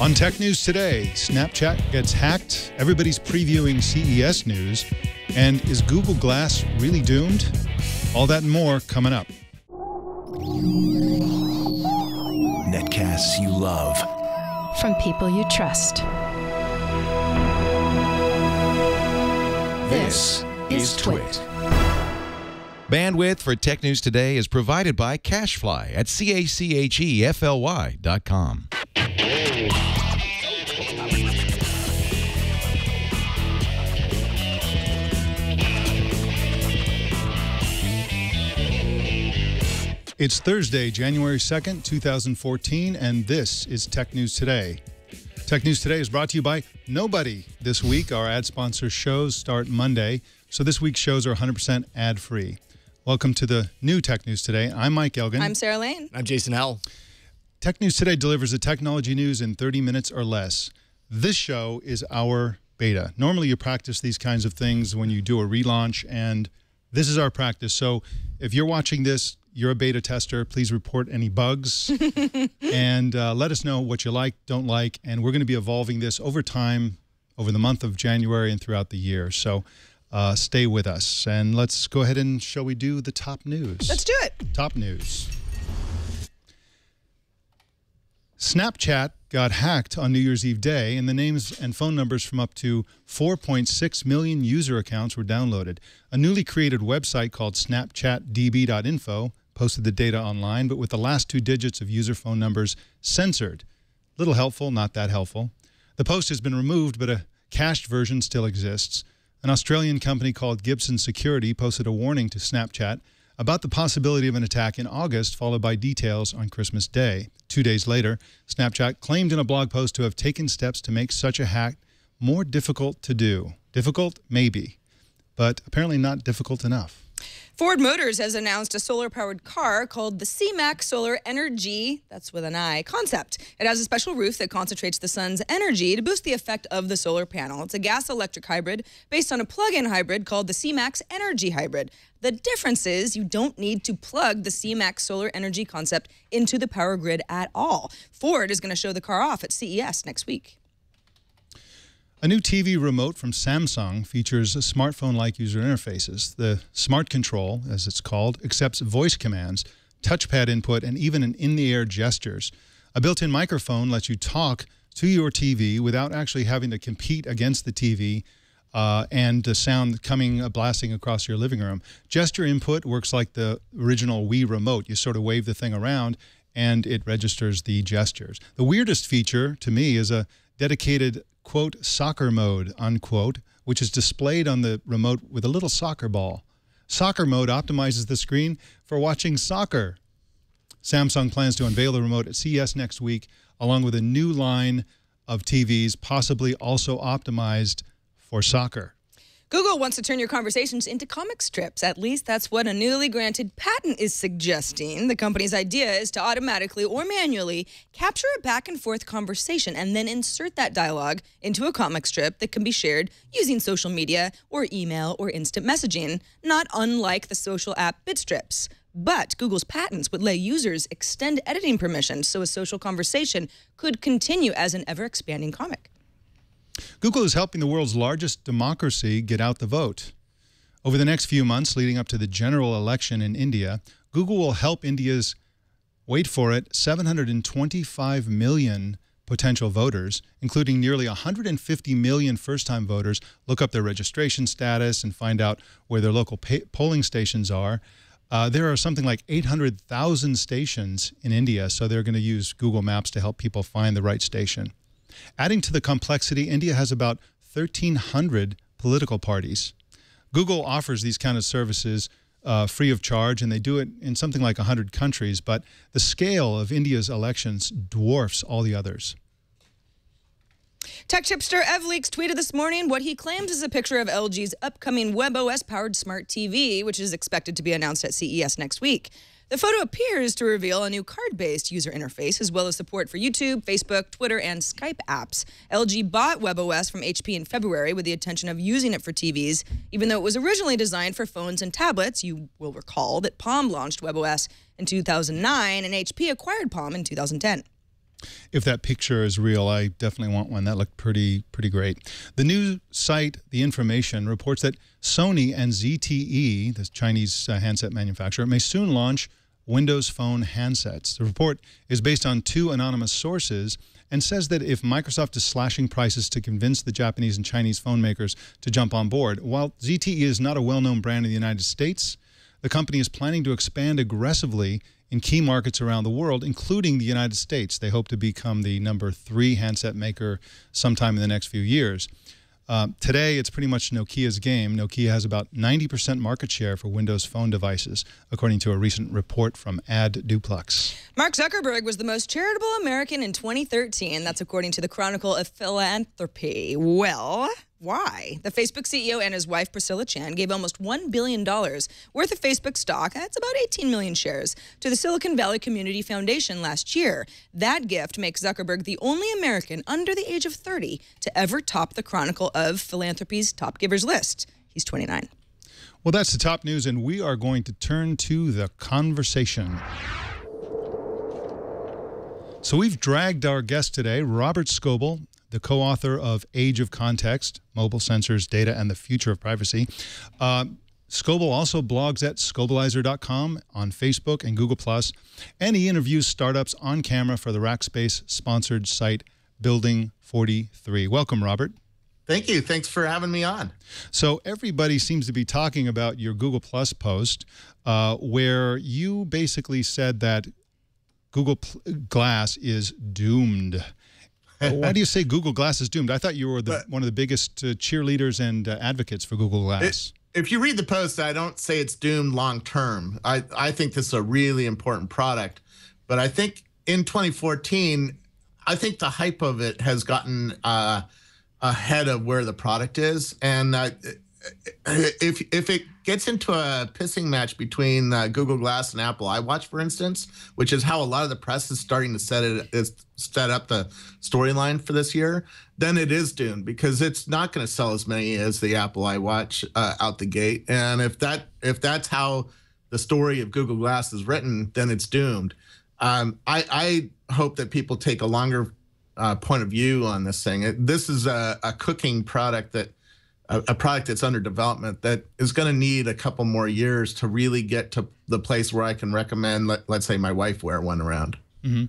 On Tech News today, Snapchat gets hacked, everybody's previewing CES news, and is Google Glass really doomed? All that and more coming up. Netcasts you love. From people you trust. This is Twit. Bandwidth for Tech News Today is provided by CashFly at CACHEFLY.com. It's Thursday, January 2nd, 2014, and this is Tech News Today. Tech News Today is brought to you by nobody. This week, our ad-sponsor shows start Monday, so this week's shows are 100% ad-free. Welcome to the new Tech News Today. I'm Mike Elgin. I'm Sarah Lane. I'm Jason Howell. Tech News Today delivers the technology news in 30 minutes or less. This show is our beta. Normally, you practice these kinds of things when you do a relaunch, and this is our practice. So if you're watching this, you're a beta tester. Please report any bugs and let us know what you like, don't like, and we're going to be evolving this over time, over the month of January and throughout the year. So stay with us, and let's go ahead and shall we do the top news? Let's do it. Top news. Snapchat got hacked on New Year's Eve day, and the names and phone numbers from up to 4.6 million user accounts were downloaded. A newly created website called snapchatdb.info posted the data online, but with the last two digits of user phone numbers censored. Little helpful, not that helpful. The post has been removed, but a cached version still exists. An Australian company called Gibson Security posted a warning to Snapchat about the possibility of an attack in August, followed by details on Christmas Day. 2 days later, Snapchat claimed in a blog post to have taken steps to make such a hack more difficult to do. Difficult? Maybe, but apparently not difficult enough. Ford Motors has announced a solar-powered car called the C-Max Solar Energy, that's with an I, concept. It has a special roof that concentrates the sun's energy to boost the effect of the solar panel. It's a gas-electric hybrid based on a plug-in hybrid called the C-Max Energy Hybrid. The difference is you don't need to plug the C-Max Solar Energy concept into the power grid at all. Ford is going to show the car off at CES next week. A new TV remote from Samsung features smartphone-like user interfaces. The Smart Control, as it's called, accepts voice commands, touchpad input, and even an in-the-air gestures. A built-in microphone lets you talk to your TV without actually having to compete against the TV and the sound blasting across your living room. Gesture input works like the original Wii remote. You sort of wave the thing around, and it registers the gestures. The weirdest feature, to me, is a dedicated quote, soccer mode, unquote, which is displayed on the remote with a little soccer ball. Soccer mode optimizes the screen for watching soccer. Samsung plans to unveil the remote at CES next week, along with a new line of TVs, possibly also optimized for soccer. Google wants to turn your conversations into comic strips. At least that's what a newly granted patent is suggesting. The company's idea is to automatically or manually capture a back-and-forth conversation and then insert that dialogue into a comic strip that can be shared using social media or email or instant messaging, not unlike the social app BitStrips. But Google's patents would let users extend editing permissions so a social conversation could continue as an ever-expanding comic. Google is helping the world's largest democracy get out the vote. Over the next few months leading up to the general election in India, Google will help India's, wait for it, 725 million potential voters, including nearly 150 million first-time voters, look up their registration status and find out where their local polling stations are. There are something like 800,000 stations in India, so they're going to use Google Maps to help people find the right station. Adding to the complexity, India has about 1,300 political parties. Google offers these kind of services free of charge, and they do it in something like 100 countries, but the scale of India's elections dwarfs all the others. Tech chipster EvLeaks tweeted this morning what he claims is a picture of LG's upcoming webOS-powered smart TV, which is expected to be announced at CES next week. The photo appears to reveal a new card-based user interface, as well as support for YouTube, Facebook, Twitter, and Skype apps. LG bought webOS from HP in February with the intention of using it for TVs, even though it was originally designed for phones and tablets. You will recall that Palm launched webOS in 2009, and HP acquired Palm in 2010. If that picture is real, I definitely want one. That looked pretty great. The new site, The Information, reports that Sony and ZTE, the Chinese handset manufacturer, may soon launch Windows Phone handsets. The report is based on 2 anonymous sources and says that if Microsoft is slashing prices to convince the Japanese and Chinese phone makers to jump on board, while ZTE is not a well-known brand in the United States, the company is planning to expand aggressively in key markets around the world, including the United States. They hope to become the #3 handset maker sometime in the next few years. Today, it's pretty much Nokia's game. Nokia has about 90% market share for Windows Phone devices, according to a recent report from AdDuplex. Mark Zuckerberg was the most charitable American in 2013. That's according to the Chronicle of Philanthropy. Well, why? The Facebook CEO and his wife, Priscilla Chan, gave almost $1 billion worth of Facebook stock, that's about 18 million shares, to the Silicon Valley Community Foundation last year. That gift makes Zuckerberg the only American under the age of 30 to ever top the Chronicle of Philanthropy's top givers list. He's 29. Well, that's the top news, and we are going to turn to the conversation. So we've dragged our guest today, Robert Scoble, the co-author of Age of Context, Mobile Sensors, Data, and the Future of Privacy. Scoble also blogs at scobleizer.com, on Facebook and Google+, and he interviews startups on camera for the Rackspace-sponsored site Building 43. Welcome, Robert. Thank you. Thanks for having me on. So everybody seems to be talking about your Google Plus post, where you basically said that Google Glass is doomed. Why do you say Google Glass is doomed? I thought you were one of the biggest cheerleaders and advocates for Google Glass. If you read the post, I don't say it's doomed long term. I think this is a really important product. But I think in 2014, I think the hype of it has gotten ahead of where the product is. And if it gets into a pissing match between Google Glass and Apple iWatch, for instance, which is how a lot of the press is starting to set up the storyline for this year, then it is doomed because it's not going to sell as many as the Apple iWatch out the gate. And if that's how the story of Google Glass is written, then it's doomed. I hope that people take a longer point of view on this thing. This is a cooking product a product that's under development that is going to need a couple more years to really get to the place where I can recommend, let's say, my wife wear one around. Mm-hmm.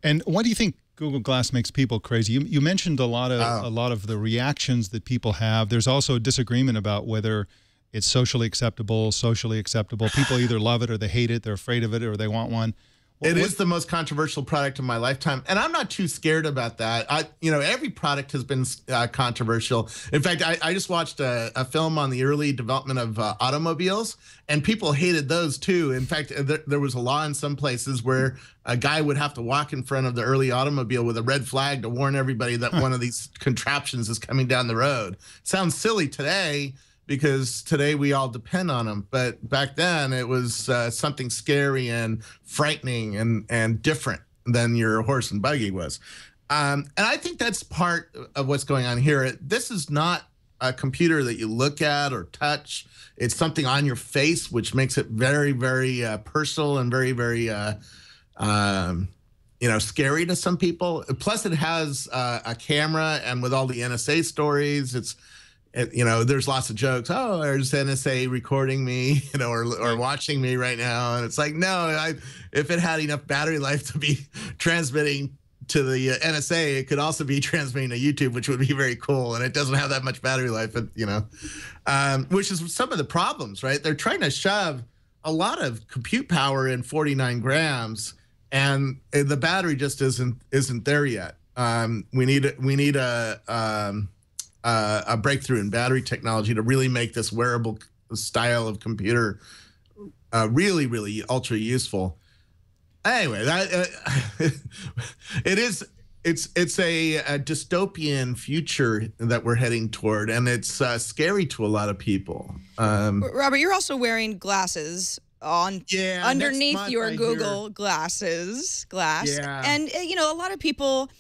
And why do you think Google Glass makes people crazy? You mentioned a lot of the reactions that people have. There's also a disagreement about whether it's socially acceptable. People either love it or they hate it. They're afraid of it or they want one. It is the most controversial product of my lifetime, and I'm not too scared about that. Every product has been controversial. In fact, I just watched a film on the early development of automobiles, and people hated those too. In fact, there was a law in some places where a guy would have to walk in front of the early automobile with a red flag to warn everybody that one of these contraptions is coming down the road. Sounds silly today, because today we all depend on them. But back then it was something scary and frightening and different than your horse and buggy was. And I think that's part of what's going on here. This is not a computer that you look at or touch. It's something on your face, which makes it very, very personal and very, very scary to some people. Plus it has a camera, and with all the NSA stories, there's lots of jokes. Oh, there's NSA recording me, or watching me right now. And it's like, no, if it had enough battery life to be transmitting to the NSA, it could also be transmitting to YouTube, which would be very cool. And it doesn't have that much battery life, which is some of the problems, right? They're trying to shove a lot of compute power in 49 grams, and the battery just isn't there yet. We need a breakthrough in battery technology to really make this wearable style of computer really, really ultra useful. Anyway, it's a dystopian future that we're heading toward, and it's scary to a lot of people. Robert, you're also wearing glasses underneath your Google Glass. Yeah. And a lot of people,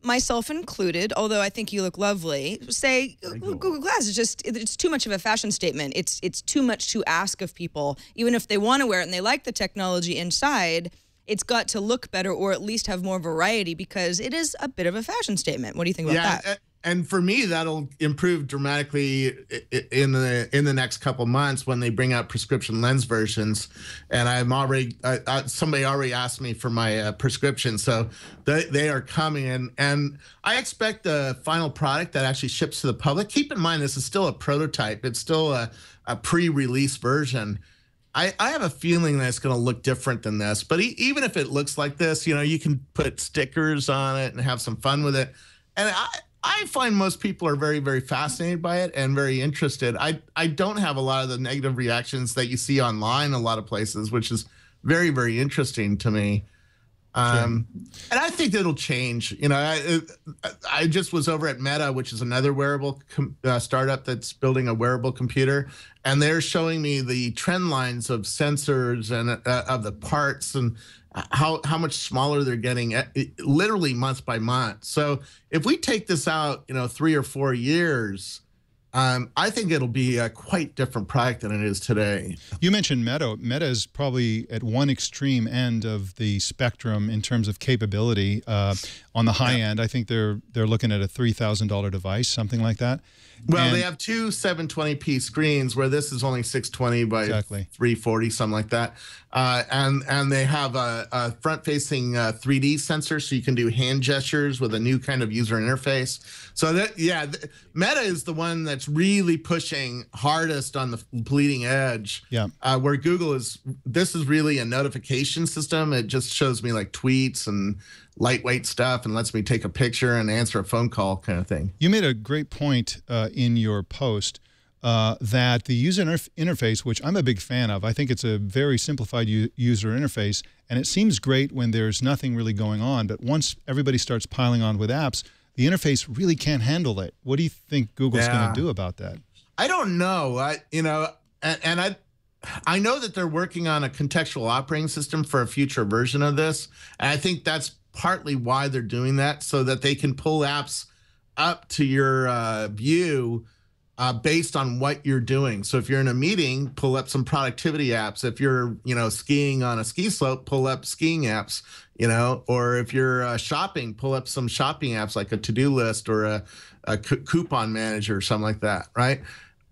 myself included, although I think you look lovely, say Google Glass is it's too much of a fashion statement. It's too much to ask of people. Even if they want to wear it and they like the technology inside, it's got to look better or at least have more variety because it is a bit of a fashion statement. What do you think about that? And for me, that'll improve dramatically in the next couple months when they bring out prescription lens versions. And I'm already somebody already asked me for my prescription, so they are coming in. And I expect the final product that actually ships to the public. Keep in mind, this is still a prototype. It's still a pre-release version. I have a feeling that it's going to look different than this. But even if it looks like this, you know, you can put stickers on it and have some fun with it. And I find most people are very, very fascinated by it and very interested. I don't have a lot of the negative reactions that you see online a lot of places, which is very, very interesting to me. And I think it'll change. You know, I just was over at Meta, which is another wearable startup that's building a wearable computer, and they're showing me the trend lines of sensors and of the parts and how much smaller they're getting, literally month by month. So if we take this out, you know, 3 or 4 years, I think it'll be a quite different product than it is today. You mentioned Meta. Meta is probably at one extreme end of the spectrum in terms of capability. On the high end, I think they're looking at a $3,000 device, something like that. Well, they have two 720p screens, where this is only 620 by 340, something like that. And they have a front-facing 3D sensor, so you can do hand gestures with a new kind of user interface. So Meta is the one that's really pushing hardest on the bleeding edge. Yeah. Where Google this is really a notification system. It just shows me like tweets and lightweight stuff and lets me take a picture and answer a phone call kind of thing. You made a great point in your post that the user interface, which I'm a big fan of, I think it's a very simplified user interface, and it seems great when there's nothing really going on, but once everybody starts piling on with apps, the interface really can't handle it. What do you think Google's going to do about that? I don't know. I know that they're working on a contextual operating system for a future version of this, and I think that's partly why they're doing that, so that they can pull apps up to your view based on what you're doing. So if you're in a meeting, pull up some productivity apps. If you're, you know, skiing on a ski slope, pull up skiing apps, you know, or if you're shopping, pull up some shopping apps like a to-do list or a coupon manager or something like that, right?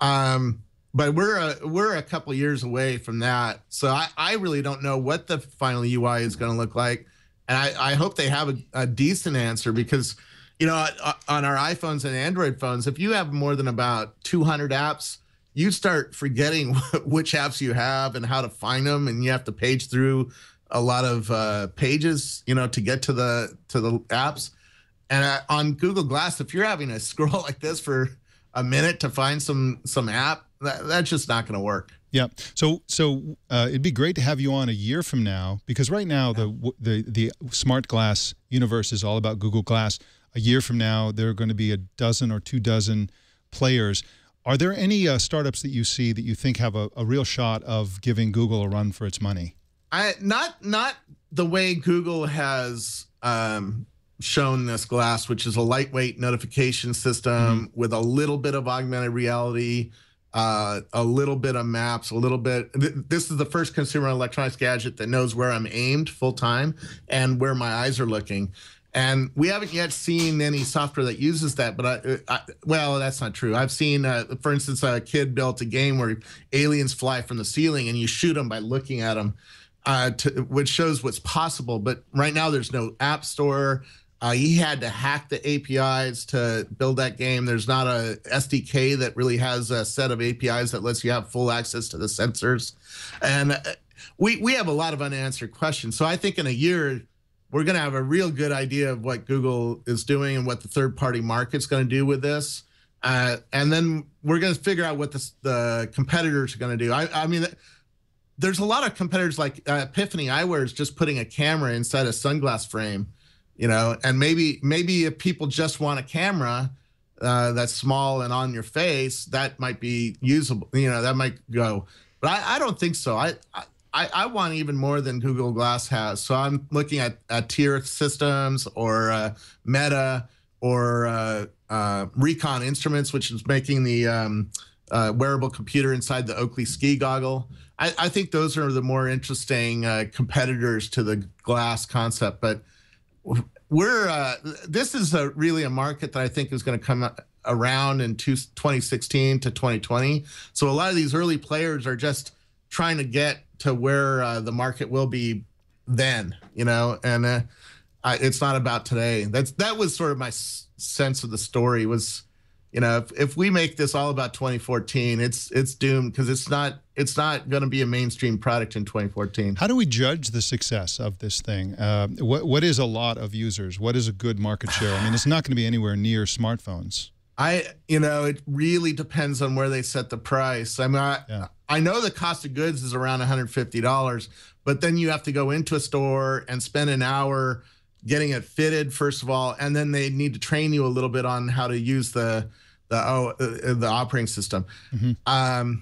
But we're a couple of years away from that. So I really don't know what the final UI is going to look like. And I hope they have a decent answer, because, you know, on our iPhones and Android phones, if you have more than about 200 apps, you start forgetting which apps you have and how to find them, and you have to page through a lot of pages, you know, to get to the apps. And on Google Glass, if you're having to scroll like this for a minute to find some app, that's just not going to work. Yeah. So it'd be great to have you on a year from now, because right now the smart glass universe is all about Google Glass. A year from now, there are going to be a dozen or 2 dozen players. Are there any startups that you see that you think have a real shot of giving Google a run for its money? Not the way Google has shown this glass, which is a lightweight notification system with a little bit of augmented reality, a little bit of maps, a little bit. This is the first consumer electronics gadget that knows where I'm aimed full time and where my eyes are looking. And we haven't yet seen any software that uses that, but well, that's not true. I've seen, for instance, a kid built a game where aliens fly from the ceiling and you shoot them by looking at them, which shows what's possible. But right now there's no app store. He had to hack the APIs to build that game. There's not a SDK that really has a set of APIs that lets you have full access to the sensors. And we have a lot of unanswered questions. So I think in a year, we're going to have a real good idea of what Google is doing and what the third-party market's going to do with this. And then we're going to figure out what the competitors are going to do. I mean, there's a lot of competitors like Epiphany Eyewear is just putting a camera inside a sunglass frame, you know, and maybe if people just want a camera that's small and on your face, that might be usable, you know, that might go. But I don't think so. I want even more than Google Glass has. So I'm looking at Tier Systems or Meta or Recon Instruments, which is making the wearable computer inside the Oakley ski goggle. I think those are the more interesting competitors to the glass concept. But this is really a market that I think is going to come around in 2016 to 2020. So a lot of these early players are just trying to get to where the market will be then, and it's not about today. That was sort of my sense of the story was, if we make this all about 2014, it's doomed, because it's not going to be a mainstream product in 2014. How do we judge the success of this thing? What is a lot of users? What is a good market share? I mean, it's not going to be anywhere near smartphones. It really depends on where they set the price. I mean, I know the cost of goods is around $150, but then you have to go into a store and spend an hour getting it fitted, first of all, and then they need to train you a little bit on how to use the operating system. Mm-hmm.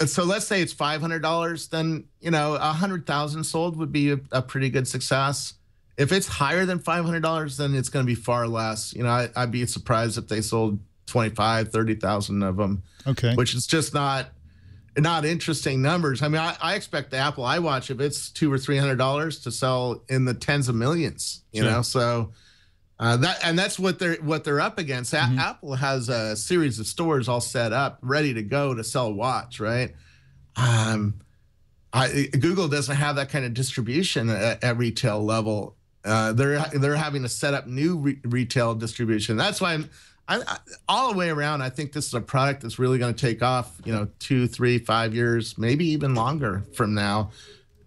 So let's say it's $500, then 100,000 sold would be a pretty good success. If it's higher than $500, then it's going to be far less. I'd be surprised if they sold 25, 30,000 of them. Okay, which is just not interesting numbers. I mean, I expect the Apple iWatch, if it's $200 or $300, to sell in the tens of millions. You know, so that's what they're up against. Mm-hmm. Apple has a series of stores all set up, ready to go to sell a watch, right? Google doesn't have that kind of distribution at retail level. They're having to set up new retail distribution. That's why all the way around, I think this is a product that's really going to take off, 2, 3, 5 years, maybe even longer from now.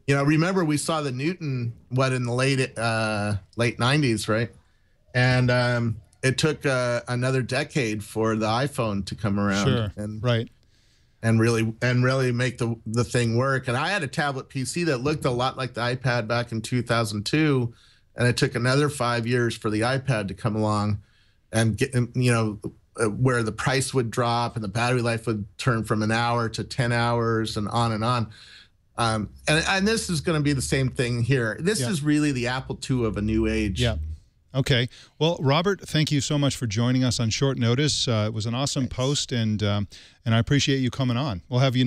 Remember we saw the Newton, in the late 90s, right? And it took another decade for the iPhone to come around. Sure, right. And really make the thing work. And I had a tablet PC that looked a lot like the iPad back in 2002, and it took another 5 years for the iPad to come along, and get, where the price would drop and the battery life would turn from an hour to 10 hours and on and on. And this is going to be the same thing here. This is really the Apple II of a new age. Yeah. Okay. Well, Robert, thank you so much for joining us on short notice. It was an awesome post, and I appreciate you coming on. We'll have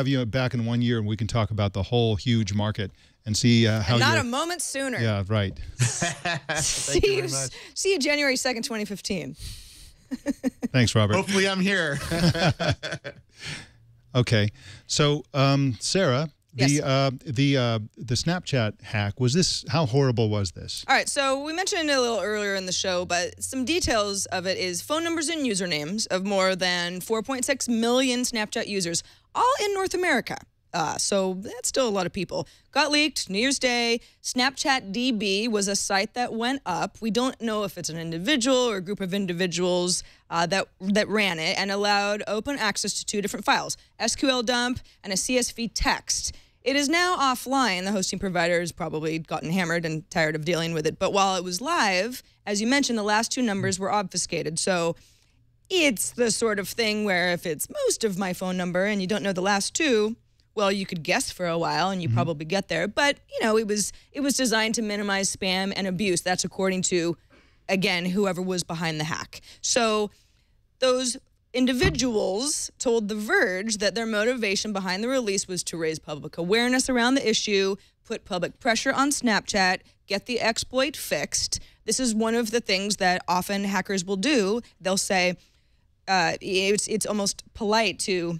you back in 1 year, and we can talk about the whole huge market and see how. Not a moment sooner. Yeah. Right. Thank you very much. See you January 2nd, 2015. Thanks, Robert. Hopefully, I'm here. Okay. So, Sarah. Yes. The Snapchat hack, how horrible was this? All right, so we mentioned it a little earlier in the show, but some details of it is phone numbers and usernames of more than 4.6 million Snapchat users, all in North America. So that's still a lot of people. Got leaked New Year's Day. Snapchat DB was a site that went up. We don't know if it's an individual or a group of individuals that ran it, and allowed open access to 2 different files, SQL dump and a CSV text. It is now offline. The hosting provider has probably gotten hammered and tired of dealing with it. But while it was live, as you mentioned, the last 2 numbers were obfuscated. So it's the sort of thing where if it's most of my phone number and you don't know the last 2, well, you could guess for a while and you probably get there. But, it was designed to minimize spam and abuse. That's according to, again, whoever was behind the hack. So those individuals told The Verge that their motivation behind the release was to raise public awareness around the issue, put public pressure on Snapchat, get the exploit fixed. This is one of the things that often hackers will do. They'll say, it's almost polite to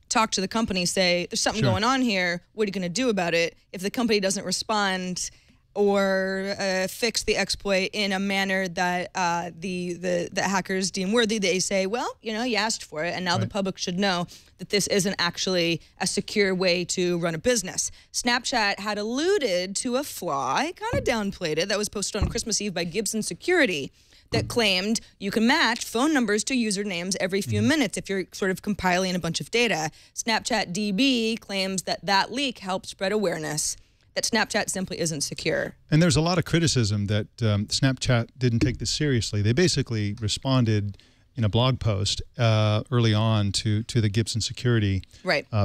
talk to the company, say, there's something going on here. What are you going to do about it? If the company doesn't respond or fix the exploit in a manner that the hackers deem worthy, they say, well, you asked for it, and now the public should know that this isn't actually a secure way to run a business. Snapchat had alluded to a flaw, I kind of downplayed it, that was posted on Christmas Eve by Gibson Security, that claimed you can match phone numbers to usernames every few minutes if you're sort of compiling a bunch of data. Snapchat DB claims that leak helped spread awareness that Snapchat simply isn't secure. And there's a lot of criticism that Snapchat didn't take this seriously. They basically responded in a blog post early on to the Gibson Security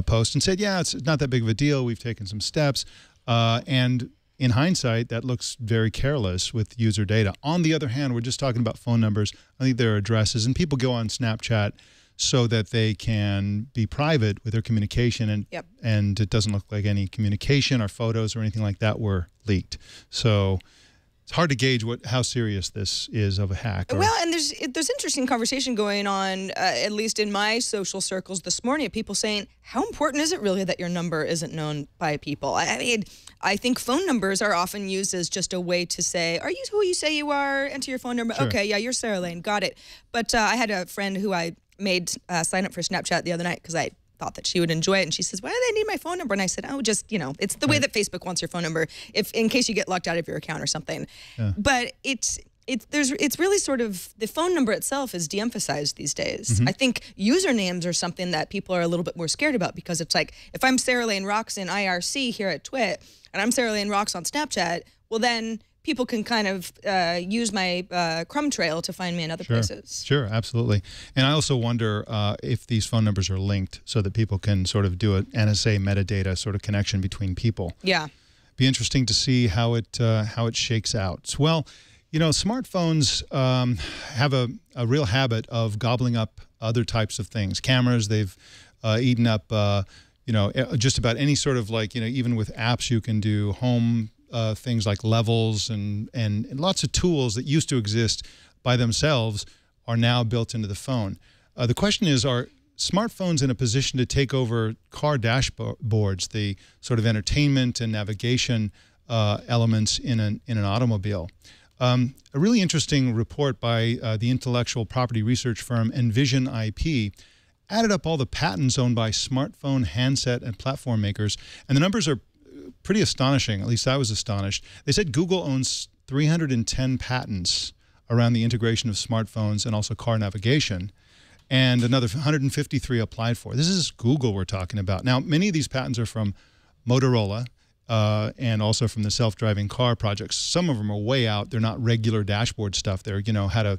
post and said, yeah, it's not that big of a deal. We've taken some steps. And in hindsight, that looks very careless with user data. On the other hand, we're just talking about phone numbers. I think there are addresses, and people go on Snapchat so that they can be private with their communication, and it doesn't look like any communication or photos or anything like that were leaked. So it's hard to gauge how serious this is of a hack. Well, and there's interesting conversation going on, at least in my social circles this morning, of people saying, how important is it really that your number isn't known by people? I mean, I think phone numbers are often used as just a way to say, are you who you say you are? Enter your phone number. Sure. Okay, yeah, you're Sarah Lane. Got it. But I had a friend who I made sign up for Snapchat the other night because I thought that she would enjoy it, and she says, why do they need my phone number? And I said, oh, just, it's the way that Facebook wants your phone number in case you get locked out of your account or something. Yeah. But it's really sort of, the phone number itself is de-emphasized these days. I think usernames are something that people are a little bit more scared about, because it's like, if I'm Sarah Lane Rocks in IRC here at Twit and I'm Sarah Lane Rocks on Snapchat, well then people can kind of use my crumb trail to find me in other places. Sure, absolutely. And I also wonder if these phone numbers are linked so that people can sort of do an NSA metadata sort of connection between people. Yeah. Be interesting to see how it shakes out. Well, smartphones have a real habit of gobbling up other types of things. Cameras, they've eaten up, just about any sort of even with apps you can do home things like levels and lots of tools that used to exist by themselves are now built into the phone. The question is, are smartphones in a position to take over car dashboards, the sort of entertainment and navigation elements in an automobile? A really interesting report by the intellectual property research firm Envision IP added up all the patents owned by smartphone, handset, and platform makers, and the numbers are pretty astonishing. At least I was astonished. They said Google owns 310 patents around the integration of smartphones and also car navigation, and another 153 applied for. This is Google we're talking about. Now, many of these patents are from Motorola and also from the self-driving car projects. Some of them are way out. They're not regular dashboard stuff. They're, how to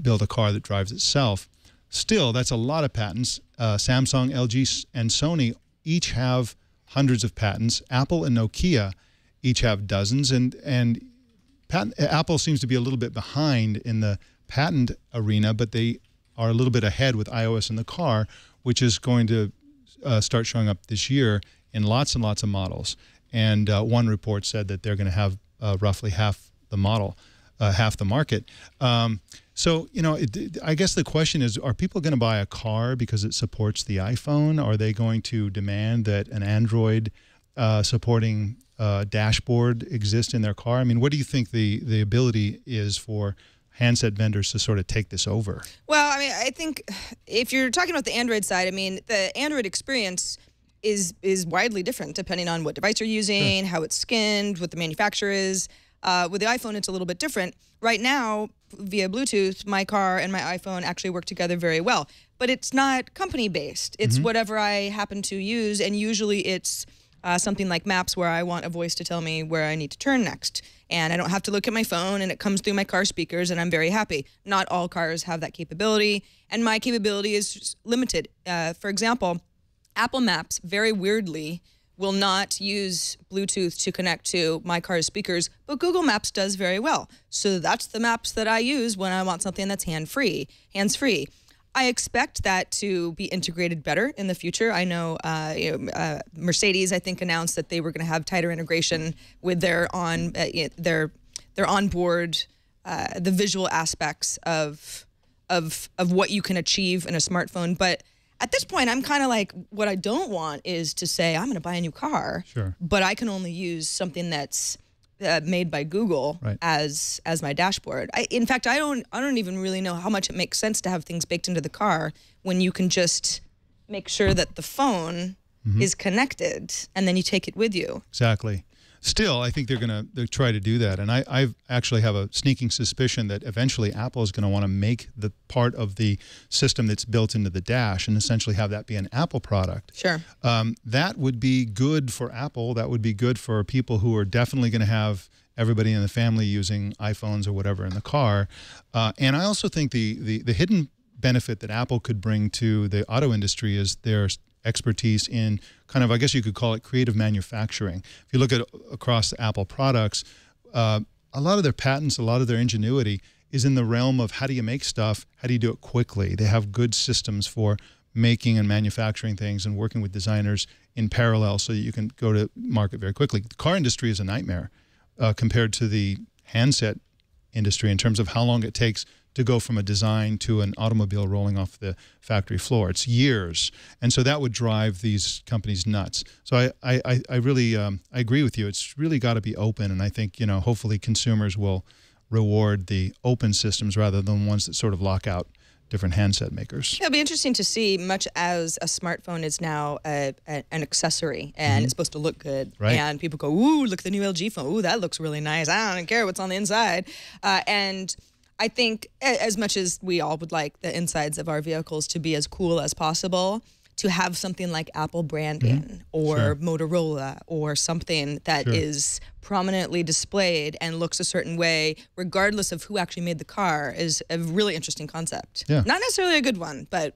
build a car that drives itself. Still, that's a lot of patents. Samsung, LG, and Sony each have hundreds of patents. Apple and Nokia each have dozens, and Apple seems to be a little bit behind in the patent arena, but they are a little bit ahead with iOS in the car, which is going to start showing up this year in lots and lots of models. And one report said that they're going to have roughly half the market. So, I guess the question is, are people going to buy a car because it supports the iPhone? Are they going to demand that an Android supporting dashboard exist in their car? I mean, what do you think the ability is for handset vendors to sort of take this over? Well, I mean, I think if you're talking about the Android side, I mean, the Android experience is widely different depending on what device you're using, how it's skinned, what the manufacturer is. With the iPhone, it's a little bit different. Right now, via Bluetooth, my car and my iPhone actually work together very well. But it's not company-based. It's whatever I happen to use, and usually it's something like Maps, where I want a voice to tell me where I need to turn next. And I don't have to look at my phone, and it comes through my car speakers, and I'm very happy. Not all cars have that capability, and my capability is limited. For example, Apple Maps, very weirdly, will not use Bluetooth to connect to my car's speakers, but Google Maps does very well. So that's the maps that I use when I want something that's hands-free. I expect that to be integrated better in the future. I know Mercedes, I think, announced that they were going to have tighter integration with their onboard, the visual aspects of what you can achieve in a smartphone. But at this point, I'm kind of like, what I don't want is to say, I'm going to buy a new car, but I can only use something that's made by Google as my dashboard. In fact, I don't even really know how much it makes sense to have things baked into the car when you can just make sure that the phone is connected and then you take it with you. Exactly. Still, I think they're going to try to do that. And I actually have a sneaking suspicion that eventually Apple is going to want to make the part of the system that's built into the dash and essentially have that be an Apple product. Sure. That would be good for Apple. That would be good for people who are definitely going to have everybody in the family using iPhones or whatever in the car. And I also think the hidden benefit that Apple could bring to the auto industry is their expertise in kind of, I guess you could call it creative manufacturing. If you look at across the Apple products, a lot of their patents, a lot of their ingenuity is in the realm of how do you make stuff, how do you do it quickly. They have good systems for making and manufacturing things and working with designers in parallel so that you can go to market very quickly. The car industry is a nightmare compared to the handset industry in terms of how long it takes to go from a design to an automobile rolling off the factory floor. It's years. And so that would drive these companies nuts. So I really I agree with you. It's really got to be open. And I think, you know, hopefully consumers will reward the open systems rather than ones that sort of lock out different handset makers. It'll be interesting to see, much as a smartphone is now an accessory and it's supposed to look good. Right. And people go, ooh, look at the new LG phone. Ooh, that looks really nice. I don't care what's on the inside. And I think as much as we all would like the insides of our vehicles to be as cool as possible, to have something like Apple branding or Motorola or something that is prominently displayed and looks a certain way, regardless of who actually made the car, is a really interesting concept. Yeah. Not necessarily a good one, but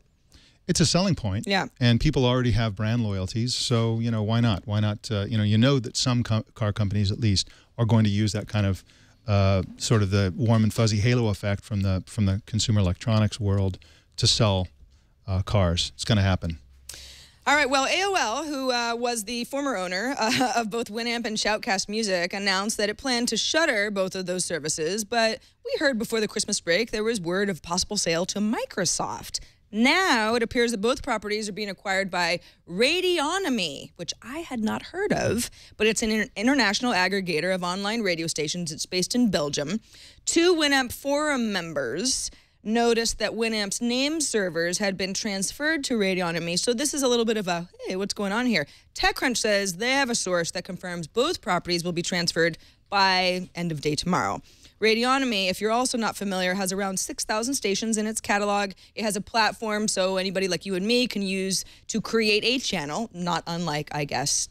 it's a selling point. Yeah. And people already have brand loyalties. So, you know, why not? Why not? You know that some car companies at least are going to use that kind of sort of the warm and fuzzy halo effect from the consumer electronics world to sell cars. It's going to happen. All right, well, AOL, who was the former owner of both Winamp and Shoutcast Music, announced that it planned to shutter both of those services, but we heard before the Christmas break there was word of possible sale to Microsoft. Now it appears that both properties are being acquired by Radionomy, which I had not heard of, but it's an international aggregator of online radio stations. It's based in Belgium. 2 Winamp forum members noticed that Winamp's name servers had been transferred to Radionomy. So this is a little bit of a, hey, what's going on here? TechCrunch says they have a source that confirms both properties will be transferred by end of day tomorrow. Radionomy, if you're also not familiar, has around 6,000 stations in its catalog. It has a platform so anybody like you and me can use to create a channel, not unlike, I guess,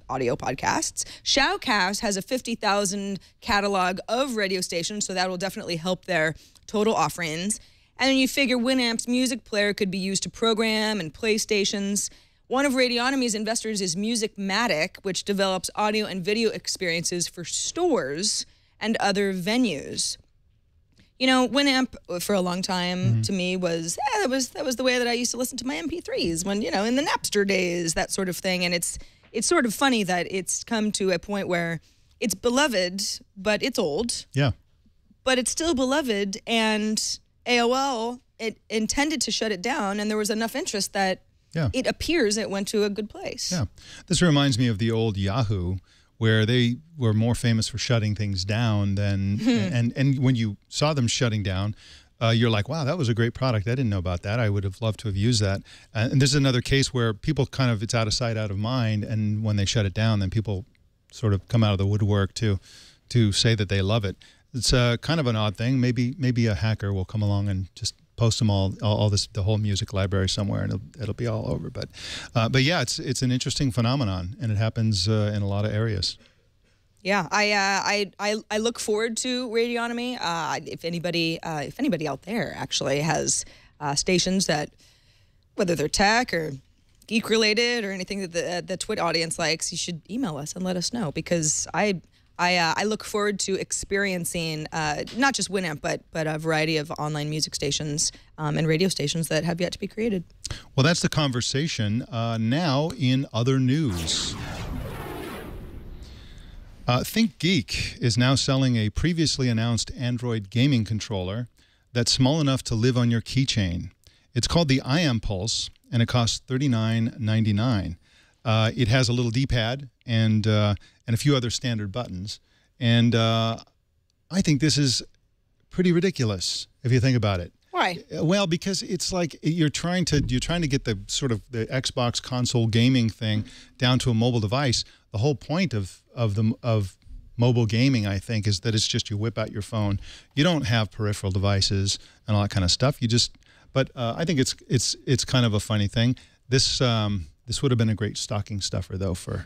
audio podcasts. Shoutcast has a 50,000 catalog of radio stations, so that will definitely help their total offerings. And then you figure Winamp's music player could be used to program and play stations. One of Radionomy's investors is Musicmatic, which develops audio and video experiences for stores and other venues. You know, Winamp for a long time to me was, that was the way that I used to listen to my MP3s when, you know, in the Napster days, that sort of thing. And it's sort of funny that it's come to a point where it's beloved, but it's old. Yeah. But it's still beloved, and AOL, it intended to shut it down, and there was enough interest that it appears it went to a good place. Yeah. This reminds me of the old Yahoo, where they were more famous for shutting things down than, and when you saw them shutting down, you're like, wow, that was a great product. I didn't know about that. I would have loved to have used that. And this is another case where people kind of, it's out of sight, out of mind, and when they shut it down, then people sort of come out of the woodwork to say that they love it. It's kind of an odd thing. Maybe a hacker will come along and just post them the whole music library somewhere, and it'll be all over. But yeah, it's an interesting phenomenon, and it happens in a lot of areas. Yeah, I look forward to Radionomy. If anybody out there actually has stations that, whether they're tech or geek related or anything that the Twit audience likes, you should email us and let us know, because I look forward to experiencing not just Winamp, but a variety of online music stations and radio stations that have yet to be created. Well, that's the conversation. Now in other news. ThinkGeek is now selling a previously announced Android gaming controller that's small enough to live on your keychain. It's called the iAmpulse, and it costs $39.99. It has a little D-pad and a few other standard buttons. And I think this is pretty ridiculous if you think about it. Why? Well, because it's like you're trying to get the sort of the Xbox console gaming thing down to a mobile device. The whole point of mobile gaming, I think, is that it's just you whip out your phone. You don't have peripheral devices and all that kind of stuff. You just, but I think it's kind of a funny thing. This would have been a great stocking stuffer though for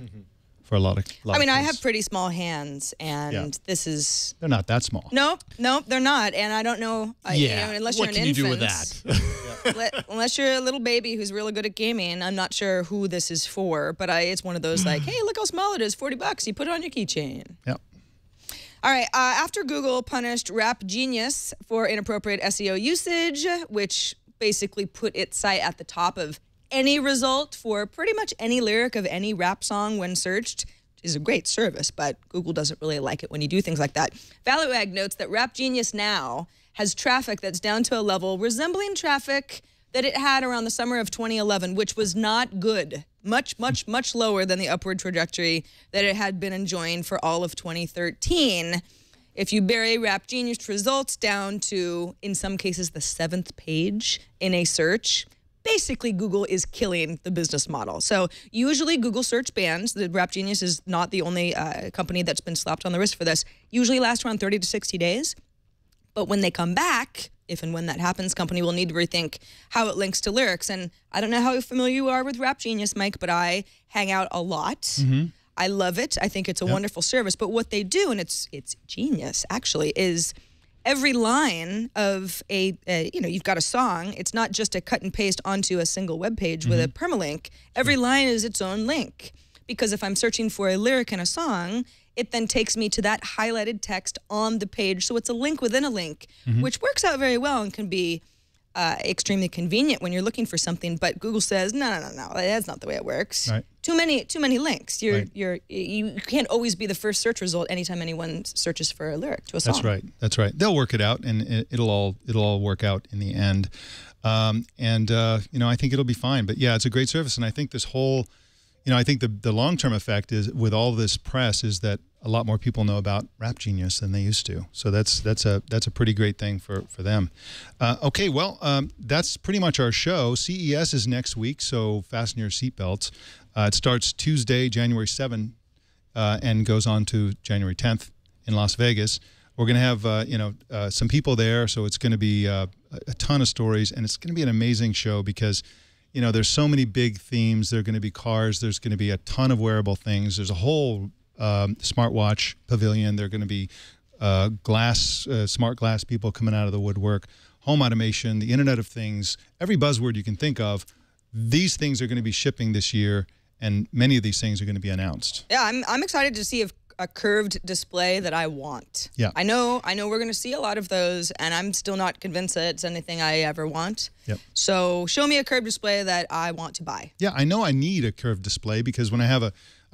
a lot of I mean, of I kids. have pretty small hands, and this is... They're not that small. Nope, they're not. And I don't know, you know, unless you're an infant. What can you do with that? Unless you're a little baby who's really good at gaming, I'm not sure who this is for, but it's one of those like, hey, look how small it is, $40. You put it on your keychain. Yep. All right. After Google punished Rap Genius for inappropriate SEO usage, which basically put its site at the top of any result for pretty much any lyric of any rap song when searched, is a great service, but Google doesn't really like it when you do things like that. ValueAg notes that Rap Genius now has traffic that's down to a level resembling traffic that it had around the summer of 2011, which was not good. Much, much, much lower than the upward trajectory that it had been enjoying for all of 2013. If you bury Rap Genius results down to, in some cases, the 7th page in a search, basically Google is killing the business model. So usually Google search bans, the Rap Genius is not the only company that's been slapped on the wrist for this, usually last around 30 to 60 days. But when they come back, if and when that happens, company will need to rethink how it links to lyrics. And I don't know how familiar you are with Rap Genius, Mike, but I hang out a lot. Mm-hmm. I love it. I think it's a wonderful service. But what they do, and it's genius actually, is every line of you've got a song. It's not just a cut and paste onto a single web page with a permalink. Every line is its own link. Because if I'm searching for a lyric in a song, it then takes me to that highlighted text on the page. So it's a link within a link, which works out very well and can be extremely convenient when you're looking for something. But Google says, no, that's not the way it works. Right. Too many links. You can't always be the first search result anytime anyone searches for a lyric to a song. That's right. They'll work it out, and it'll all work out in the end. I think it'll be fine. But yeah, it's a great service, and I think this whole, I think the long-term effect is, with all this press, is that a lot more people know about Rap Genius than they used to. So that's a pretty great thing for them. Okay, well, that's pretty much our show. CES is next week, so fasten your seatbelts. It starts Tuesday, January 7th, and goes on to January 10th in Las Vegas. We're going to have some people there, so it's going to be a ton of stories, and it's going to be an amazing show because there's so many big themes. There are going to be cars. There's going to be a ton of wearable things. There's a whole smartwatch pavilion. There are going to be smart glass people coming out of the woodwork, home automation, the Internet of Things, every buzzword you can think of. These things are going to be shipping this year, and many of these things are going to be announced. Yeah, I'm excited to see a curved display that I want. Yeah. I know we're going to see a lot of those, and I'm still not convinced that it's anything I ever want. Yep. So show me a curved display that I want to buy. Yeah, I know I need a curved display because when I have a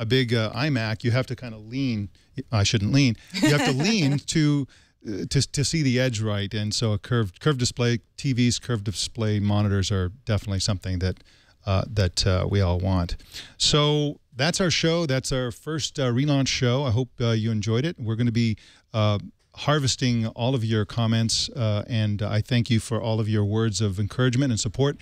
big iMac, you have to kind of lean. I shouldn't lean. You have to lean to see the edge right, and so a curved display TVs, curved display monitors are definitely something that we all want. So that's our show. That's our first relaunch show. I hope you enjoyed it. We're going to be harvesting all of your comments, and I thank you for all of your words of encouragement and support.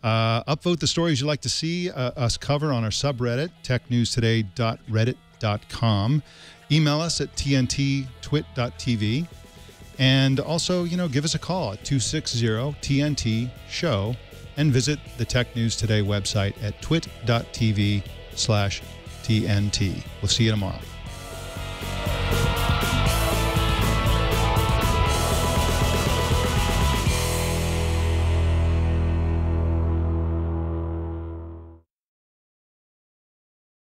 Upvote the stories you'd like to see us cover on our subreddit, technewstoday.reddit.com. Email us at tnttwit.tv. And also, give us a call at 260-TNT-SHOW and visit the Tech News Today website at twit.tv/TNT. We'll see you tomorrow.